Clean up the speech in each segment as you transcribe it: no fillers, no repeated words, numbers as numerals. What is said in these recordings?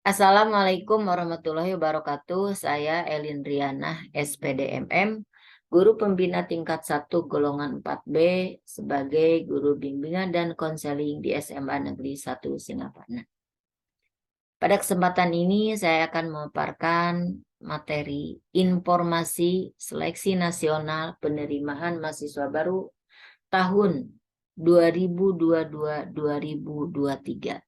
Assalamualaikum warahmatullahi wabarakatuh. Saya Elin Riana, SPDMM, Guru Pembina Tingkat 1 Golongan 4B sebagai Guru Bimbingan dan Konseling di SMA Negeri 1 Singaparna. Pada kesempatan ini saya akan memaparkan materi informasi seleksi nasional penerimaan mahasiswa baru tahun 2022-2023.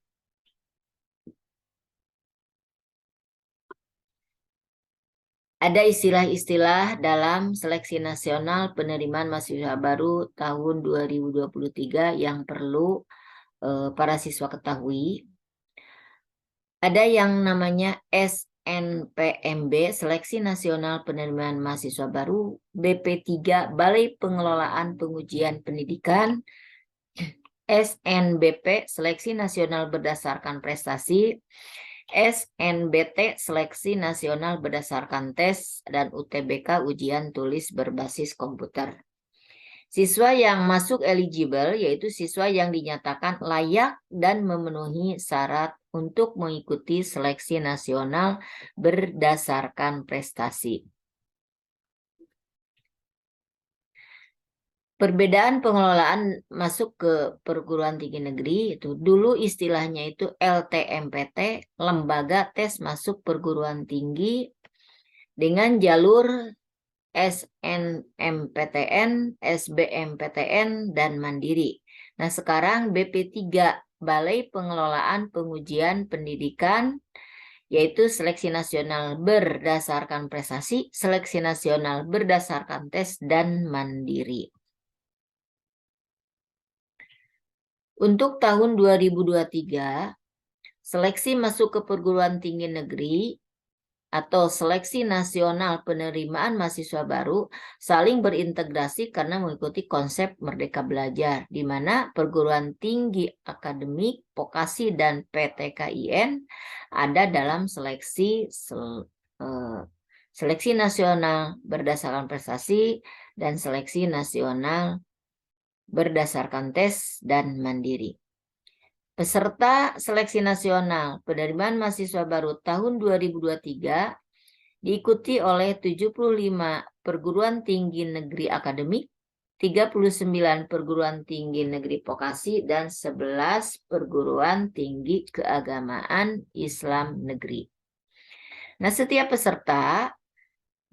Ada istilah-istilah dalam seleksi nasional penerimaan mahasiswa baru tahun 2023 yang perlu para siswa ketahui. Ada yang namanya SNPMB, Seleksi Nasional Penerimaan Mahasiswa Baru, BP3, Balai Pengelolaan Pengujian Pendidikan, SNBP, Seleksi Nasional Berdasarkan Prestasi, SNBT, Seleksi Nasional Berdasarkan Tes, dan UTBK, Ujian Tulis Berbasis Komputer. Siswa yang masuk eligible yaitu siswa yang dinyatakan layak dan memenuhi syarat untuk mengikuti seleksi nasional berdasarkan prestasi. Perbedaan pengelolaan masuk ke perguruan tinggi negeri itu dulu istilahnya itu LTMPT, Lembaga Tes Masuk Perguruan Tinggi, dengan jalur SNMPTN, SBMPTN, dan Mandiri. Nah, sekarang BP3, Balai Pengelolaan Pengujian Pendidikan, yaitu seleksi nasional berdasarkan prestasi, seleksi nasional berdasarkan tes, dan mandiri. Untuk tahun 2023, seleksi masuk ke perguruan tinggi negeri atau seleksi nasional penerimaan mahasiswa baru saling berintegrasi karena mengikuti konsep Merdeka Belajar, di mana perguruan tinggi akademik, vokasi, dan PTKIN ada dalam seleksi nasional berdasarkan prestasi dan seleksi nasional berdasarkan tes dan mandiri. Peserta seleksi nasional penerimaan mahasiswa baru tahun 2023 diikuti oleh 75 perguruan tinggi negeri akademik, 39 perguruan tinggi negeri vokasi, dan 11 perguruan tinggi keagamaan Islam negeri. Nah, setiap peserta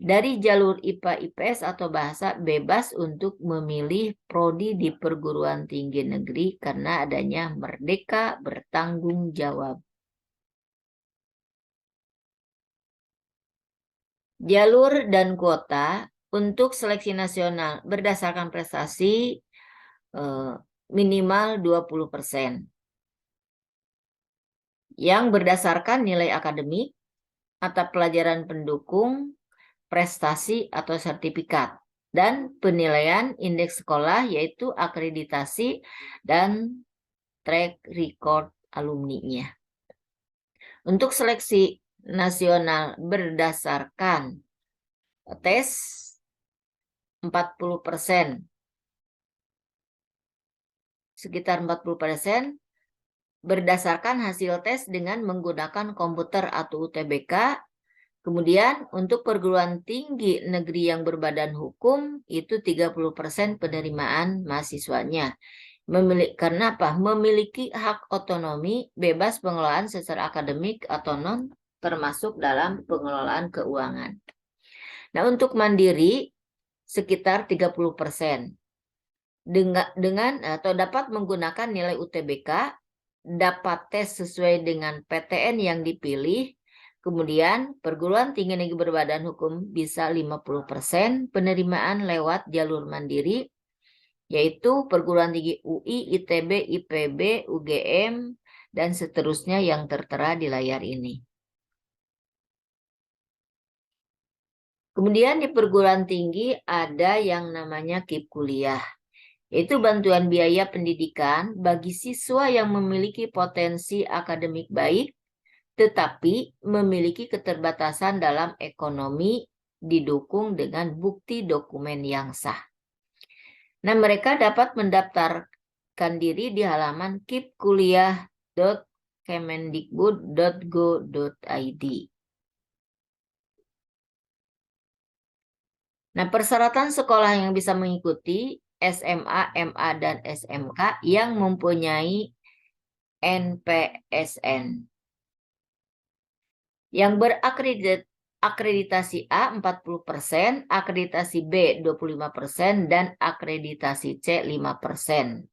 dari jalur IPA IPS atau bahasa bebas untuk memilih prodi di perguruan tinggi negeri karena adanya Merdeka Bertanggung Jawab. Jalur dan kuota untuk seleksi nasional berdasarkan prestasi minimal 20%. Yang berdasarkan nilai akademik, mata pelajaran pendukung, prestasi atau sertifikat, dan penilaian indeks sekolah yaitu akreditasi dan track record alumni-nya. Untuk seleksi nasional berdasarkan tes 40%, sekitar 40% berdasarkan hasil tes dengan menggunakan komputer atau UTBK. Kemudian untuk perguruan tinggi negeri yang berbadan hukum itu 30% penerimaan mahasiswanya. Karena apa? Memiliki hak otonomi, bebas pengelolaan secara akademik atau non, termasuk dalam pengelolaan keuangan. Nah, untuk mandiri sekitar 30%. Dengan atau dapat menggunakan nilai UTBK, dapat tes sesuai dengan PTN yang dipilih. Kemudian perguruan tinggi negeri berbadan hukum bisa 50% penerimaan lewat jalur mandiri, yaitu perguruan tinggi UI, ITB, IPB, UGM, dan seterusnya yang tertera di layar ini. Kemudian di perguruan tinggi ada yang namanya KIP kuliah, yaitu bantuan biaya pendidikan bagi siswa yang memiliki potensi akademik baik, tetapi memiliki keterbatasan dalam ekonomi didukung dengan bukti dokumen yang sah. Nah, mereka dapat mendaftarkan diri di halaman kipkuliah.kemdikbud.go.id www.kemendikbud.go.id. Nah, persyaratan sekolah yang bisa mengikuti SMA, MA, dan SMK yang mempunyai NPSN. Yang berakreditasi A 40%, akreditasi B 25%, dan akreditasi C 5%.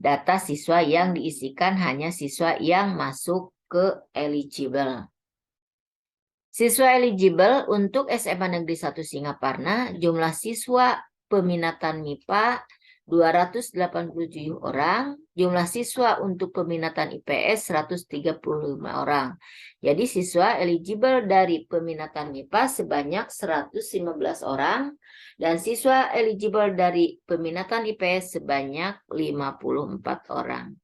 Data siswa yang diisikan hanya siswa yang masuk ke eligible. Siswa eligible untuk SMA Negeri 1 Singaparna, jumlah siswa peminatan MIPA 287 orang, jumlah siswa untuk peminatan IPS 135 orang. Jadi siswa eligible dari peminatan MIPA sebanyak 115 orang, dan siswa eligible dari peminatan IPS sebanyak 54 orang.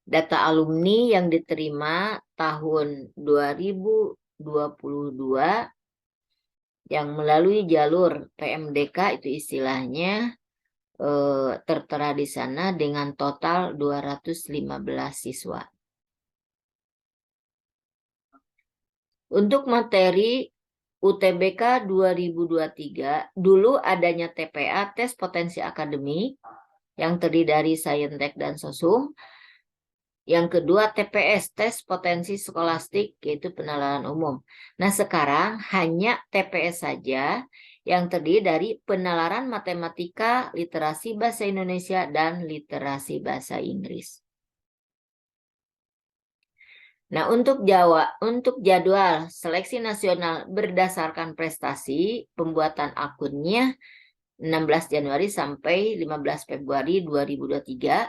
Data alumni yang diterima tahun 2022 yang melalui jalur PMDK itu istilahnya tertera di sana dengan total 215 siswa. Untuk materi UTBK 2023, dulu adanya TPA, tes potensi akademik, yang terdiri dari Saintek dan Sosum. Yang kedua TPS, tes potensi skolastik, yaitu penalaran umum. Nah, sekarang hanya TPS saja yang terdiri dari penalaran matematika, literasi bahasa Indonesia, dan literasi bahasa Inggris. Nah, untuk jadwal seleksi nasional berdasarkan prestasi, pembuatan akunnya 16 Januari sampai 15 Februari 2023.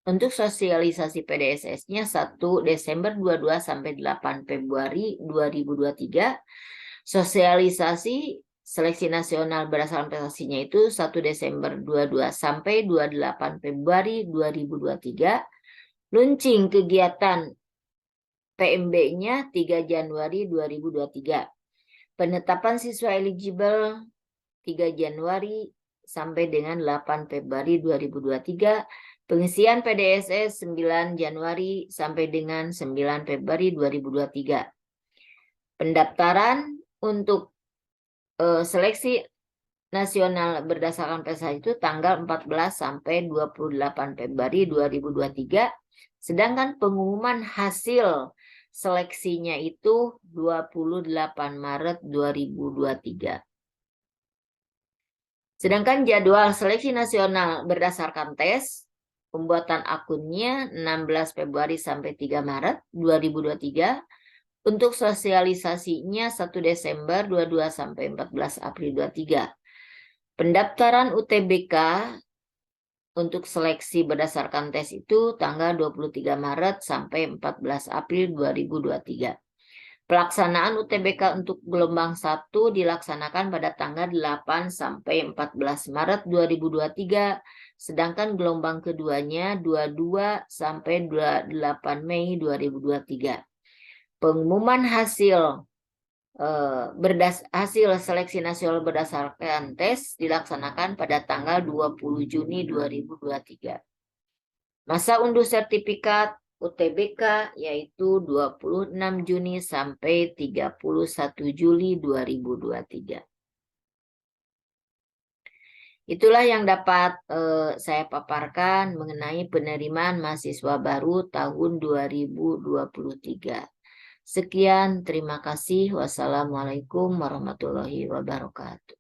Untuk sosialisasi PDSS-nya 1 Desember 22 sampai 8 Februari 2023. Sosialisasi seleksi nasional berdasarkan prestasinya itu 1 Desember 22 sampai 28 Februari 2023. Launching kegiatan PMB-nya 3 Januari 2023. Penetapan siswa eligible 3 Januari sampai dengan 8 Februari 2023. Pengisian PDSS 9 Januari sampai dengan 9 Februari 2023. Pendaftaran untuk seleksi nasional berdasarkan prestasi itu tanggal 14 sampai 28 Februari 2023. Sedangkan pengumuman hasil seleksinya itu 28 Maret 2023. Sedangkan jadwal seleksi nasional berdasarkan tes, pembuatan akunnya 16 Februari sampai 3 Maret 2023. Untuk sosialisasinya 1 Desember 22 sampai 14 April 23. Pendaftaran UTBK untuk seleksi berdasarkan tes itu tanggal 23 Maret sampai 14 April 2023. Pelaksanaan UTBK untuk gelombang 1 dilaksanakan pada tanggal 8 sampai 14 Maret 2023, sedangkan gelombang keduanya 22 sampai 28 Mei 2023. Pengumuman hasil seleksi nasional berdasarkan tes dilaksanakan pada tanggal 20 Juni 2023. Masa unduh sertifikat UTBK yaitu 26 Juni sampai 31 Juli 2023. Itulah yang dapat saya paparkan mengenai penerimaan mahasiswa baru tahun 2023. Sekian, terima kasih. Wassalamualaikum warahmatullahi wabarakatuh.